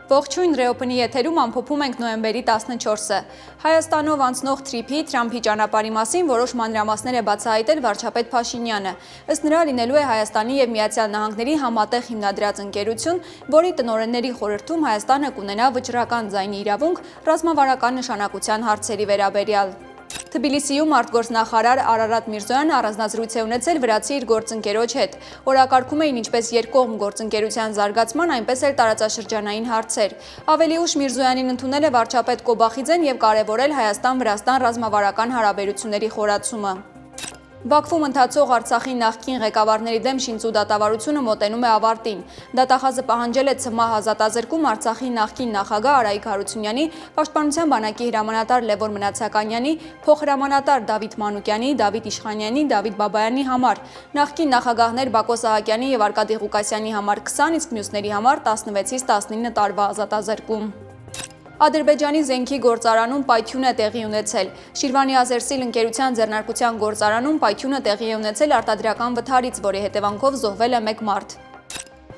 Ողջույն Ռեոպնի եթերում ամփոփում ենք նոյեմբերի 14-ը։ Հայաստանով անցնող թրիփի Թրամփի ճանապարհի մասին որոշ մանրամասներ է բացահայտել վարչապետ Փաշինյանը։ Ըստ նրա լինելու է Հայաստանի եւ Միացյալ Նահանգների համատեղ հիմնադրած ընկերություն, որի տնօրենների խորհրդում Հայաստանը կունենա վճռական ձայնի իրավունք ռազմավարական նշանակության հարցերի վերաբերյալ։ Թբիլիսիում արտգործնախարար Արարատ Միրզոյանը առանձնազրույց է ունեցել վրացի իր գործընկերոջ հետ։ Օրակարգում էին ինչպես երկկողմ գործընկերության զարգացման, այնպես էլ տարածաշրջանային հարցեր։ Ավելի ուշ Միրզոյանին ընդունել է վարչապետ Կոբախիձեն եւ կարեւորել Հայաստան-Վրաստան ռազմավարական հարաբերությունների խորացումը։ Բաքվում ընթացող Արցախի նախկին ղեկավարների դեմ շինծու դատավարությունը մոտենում է ավարտին։ Դատախազը պահանջել է ՑՄՀ ազատազրկում Արցախի նախկին նախագահ Արայիկ Հարությունյանի, Պաշտպանության բանակի հրամանատար Լևոն Մնացականյանի, փոխհրամանատար Դավիթ Մանուկյանի, Դավիթ Իշխանյանի, Դավիթ Բաբայանի համար, նախկին նախագահներ Բակո Սահակյանի եւ Արկադի Ղուկասյանի համար 20, իսկ մյուսների համար 16-ից 19 տարվա ազատազրկում։ Ադրբեջանի զենքի գործարանում պայթյուն է տեղի ունեցել։ Շիրվանի Ազերսիլ ընկերության ձեռնարկության գործարանում պայթյունը տեղի է ունեցել արտադրական վթարից, որի հետևանքով զոհվել է 1 մարդ։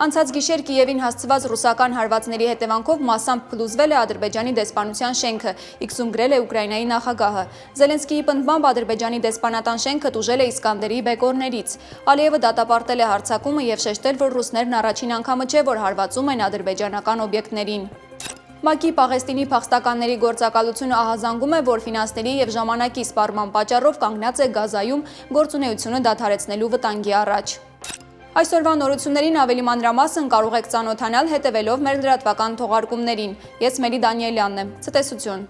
Անցած գիշեր Կիևին հասցված ռուսական հարվածների հետևանքով մասամբ փլուզվել է Ադրբեջանի դեսպանության շենքը, X-ում գրել է Ուկրաինայի նախագահը։ Զելենսկիի պնդմամբ Ադրբեջանի դեսպանատան շենքը տուժել է Իսկանդերի բեկորներից։ Ալիևը դատապարտել է հարձակումը եւ շեշտել, որ ռուսներն առաջին անգամը չէ, որ հարվածում են ադրբեջանական օբյեկտներին։ ՄԱԿ-ի Պաղեստինի փախստականների գործակալությունը ահազանգում է, որ ֆինանսների եւ ժամանակի սպառման պատճառով կանգնած է Գազայում գործունեությունը դադարեցնելու վտանգի առաջ։ Այսօրվա նորություններին ավելի մանրամասն կարող եք ծանոթանալ հետևելով մեր լրատվական թողարկումներին։ Ես Մերի Դանիելյանն եմ։ Ցտեսություն։